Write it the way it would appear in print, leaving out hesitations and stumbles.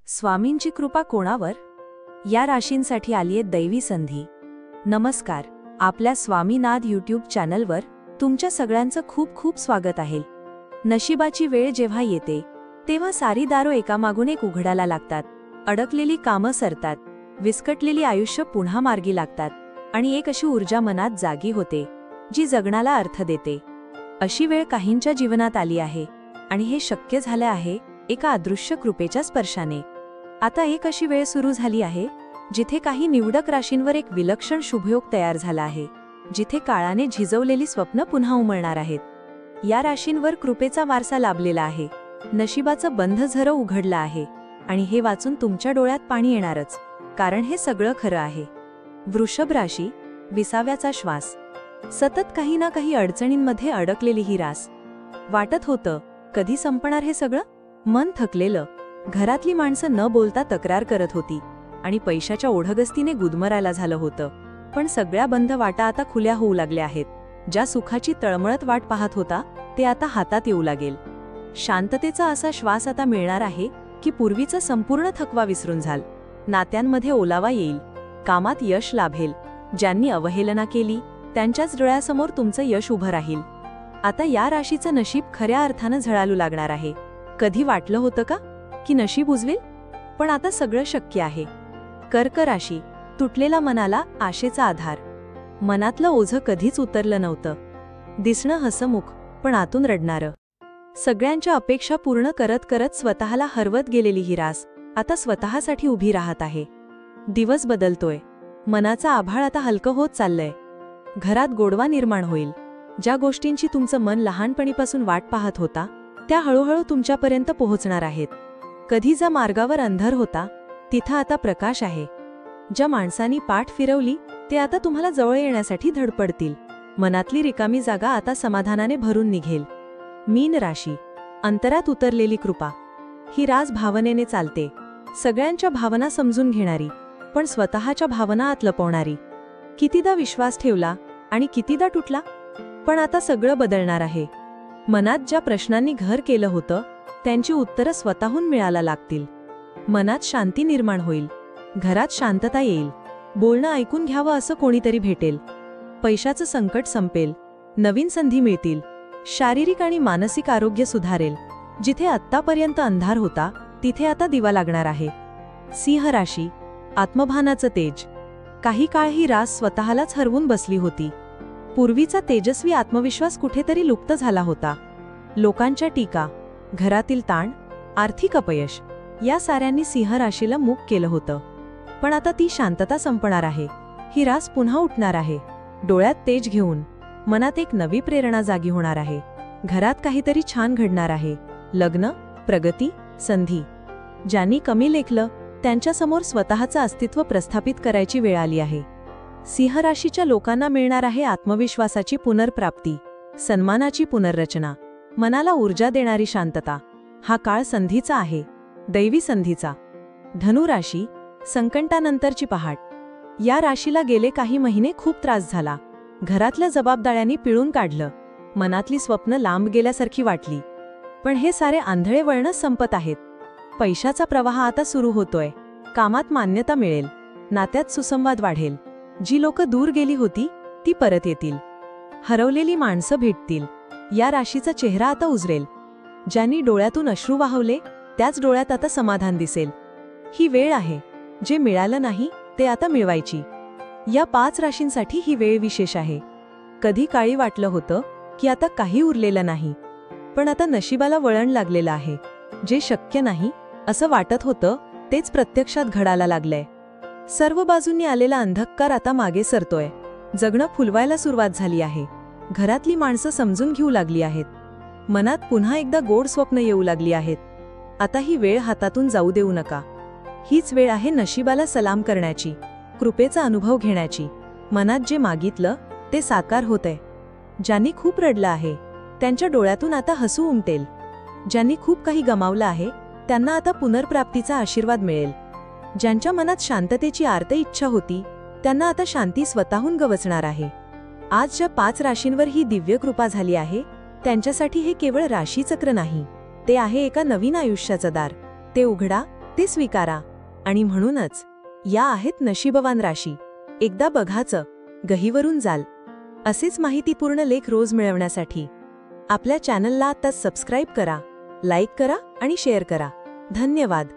स्वामींची कृपा कोणावर? या राशींसाठी आलीये दैवी संधी. नमस्कार, आपल्या स्वामीनाथ यूट्यूब चॅनलवर तुमच्या सगळ्यांचं खूप खूप स्वागत आहे. नशिबाची वेळ जेव्हा येते तेव्हा सारी दारो एकामागून एक उघडायला लागतात. अडकलेली कामं सरतात, विस्कटलेली आयुष्य पुन्हा मार्गी लागतात आणि एक अशी ऊर्जा मनात जागी होते जी जगण्याला अर्थ देते. अशी वेळ काहींच्या जीवनात आली आहे आणि हे शक्य झाले आहे एका अदृश्य कृपेच्या स्पर्शाने. आता एक अशी वेळ सुरू झाली आहे जिथे काही निवडक राशींवर एक विलक्षण शुभयोग तयार झाला आहे, जिथे काळाने झिजवलेली स्वप्न पुन्हा उमलणार आहेत. या राशींवर कृपेचा वारसा लाभलेला आहे, नशिबाचं बंध झरं उघडलं आहे आणि हे वाचून तुमच्या डोळ्यात पाणी येणारच, कारण हे सगळं खरं आहे. वृषभ राशी, 20व्याचा श्वास. सतत काही ना काही अडचणींमध्ये अडकलेली ही रास. वाटत होतं कधी संपणार हे सगळं. मन थकलेलं, घरातली माणसं न बोलता तक्रार करत होती आणि पैशाच्या ओढगस्तीने गुदमरायला झालं होतं. पण सगळ्या बंद वाटा आता खुल्या होऊ लागल्या आहेत. ज्या सुखाची तळमळत वाट पाहत होता ते आता हातात येऊ लागेल. शांततेचा असा श्वास आता मिळणार आहे की पूर्वीचा संपूर्ण थकवा विसरून जाल. नात्यांमध्ये ओलावा येईल, कामात यश लाभेल. ज्यांनी अवहेलना केली त्यांच्याच डोळ्यासमोर तुमचं यश उभं राहील. आता या राशीचं नशीब खऱ्या अर्थानं झळालू लागणार आहे. कधी वाटलं होतं का की नशीब उजवेल? पण आता सगळं शक्य आहे. कर्क राशी, तुटलेला मनाला आशेचा आधार. मनातलं ओझं कधीच उतरलं नव्हतं. दिसणं हसमुख पण आतून रडणारं. सगळ्यांच्या अपेक्षा पूर्ण करत करत स्वतःला हरवत गेलेली ही रास आता स्वतःसाठी उभी राहत आहे. दिवस बदलतोय, मनाचा आभाळ आता हलकं होत चाललंय. घरात गोडवा निर्माण होईल. ज्या गोष्टींची तुमचं मन लहानपणीपासून वाट पाहत होता त्या हळूहळू तुमच्यापर्यंत पोहोचणार आहेत. कधी ज्या मार्गावर अंधार होता तिथं आता प्रकाश आहे. ज्या माणसांनी पाठ फिरवली ते आता तुम्हाला जवळ येण्यासाठी धडपडतील. मनातली रिकामी जागा आता समाधानाने भरून निघेल. मीन राशी, अंतरात उतरलेली कृपा. ही रास भावनेने चालते, सगळ्यांच्या भावना समजून घेणारी पण स्वतःच्या भावना आत लपवणारी. कितीदा विश्वास ठेवला आणि कितीदा तुटला, पण आता सगळं बदलणार आहे. मनात ज्या प्रश्नांनी घर केलं होतं त्यांची उत्तरं स्वतःहून मिळायला लागतील. मनात शांती निर्माण होईल, घरात शांतता येईल. बोलणं ऐकून घ्यावं असं कोणीतरी भेटेल. पैशाचं संकट संपेल, नवीन संधी मिळतील. शारीरिक आणि मानसिक आरोग्य सुधारेल. जिथे आत्तापर्यंत अंधार होता तिथे आता दिवा लागणार आहे. सिंह राशी, आत्मभानाचं तेज. काही काळ ही रास स्वतःलाच हरवून बसली होती. पूर्वीचा तेजस्वी आत्मविश्वास कुठेतरी लुप्त झाला होता. लोकांच्या टीका, घरातील ताण, आर्थिक अपयश या साऱ्यांनी सिंह राशीला मूक केलं होतं. पण आता ती शांतता संपणार आहे. ही रास पुन्हा उठणार आहे, डोळ्यात तेज घेऊन. मनात एक नवी प्रेरणा जागी होणार आहे. घरात काहीतरी छान घडणार आहे. लग्न, प्रगती, संधी. ज्यांनी कमी लेखलं त्यांच्यासमोर स्वतःचं अस्तित्व प्रस्थापित करायची वेळ आली आहे. सिंह राशीच्या लोकांना मिळणार आहे आत्मविश्वासाची पुनर्प्राप्ती, सन्मानाची पुनर्रचना, मनाला ऊर्जा देणारी शांतता. हा काळ संधीचा आहे, दैवी संधीचा. धनु राशी, संकटानंतरची पहाट. या राशीला गेले काही महिने खूप त्रास झाला. घरातल्या जबाबदाऱ्यांनी पिळून काढलं. मनातली स्वप्न लांब गेल्यासारखी वाटली. पण हे सारे आंधळे वळणं संपत आहेत. पैशाचा प्रवाह आता सुरू होतोय. कामात मान्यता मिळेल, नात्यात सुसंवाद वाढेल. जी लोक दूर गेली होती ती परत येतील. हरवलेली माणसं भेटतील. या राशीचा चेहरा आता उजरेल. ज्यांनी डोळ्यातून अश्रू वाहवले त्याच डोळ्यात आता समाधान दिसेल. ही वेळ आहे, जे मिळालं नाही ते आता मिळवायची. या 5 राशींसाठी ही वेळ विशेष आहे. कधी काळी वाटलं होतं की आता काही उरलेलं नाही, पण आता नशिबाला वळण लागलेलं आहे. जे शक्य नाही असं वाटत होतं तेच प्रत्यक्षात घडायला लागलंय. सर्व बाजूंनी आलेला अंधकार आता मागे सरतोय. जगणं फुलवायला सुरुवात झाली आहे. घरातली माणसं समजून घेऊ लागली आहेत. मनात पुन्हा एकदा गोड स्वप्न येऊ लागली आहेत. आता ही वेळ हातातून जाऊ देऊ नका. हीच वेळ आहे नशिबाला सलाम करण्याची, कृपेचा अनुभव घेण्याची. मनात जे मागितलं ते साकार होतंय. ज्यांनी खूप रडलं आहे त्यांच्या डोळ्यातून आता हसू उमटेल. ज्यांनी खूप काही गमावलं आहे त्यांना आता पुनर्प्राप्तीचा आशीर्वाद मिळेल. ज्यांच्या मनात शांततेची आर्त इच्छा होती त्यांना आता शांती स्वतःहून गवसणार आहे. आज ज्या 5 राशींवर ही दिव्य कृपा झाली आहे त्यांच्यासाठी हे केवळ राशीचक्र नाही, ते आहे एका नवीन आयुष्याचं दार. ते उघडा ते स्वीकारा. आणि म्हणूनच या आहेत नशीबवान राशी. एकदा बघाचं, गहीवरून जाल. असेच माहितीपूर्ण लेख रोज मिळवण्यासाठी आपल्या चॅनलला आता सबस्क्राईब करा, लाईक करा आणि शेअर करा. धन्यवाद.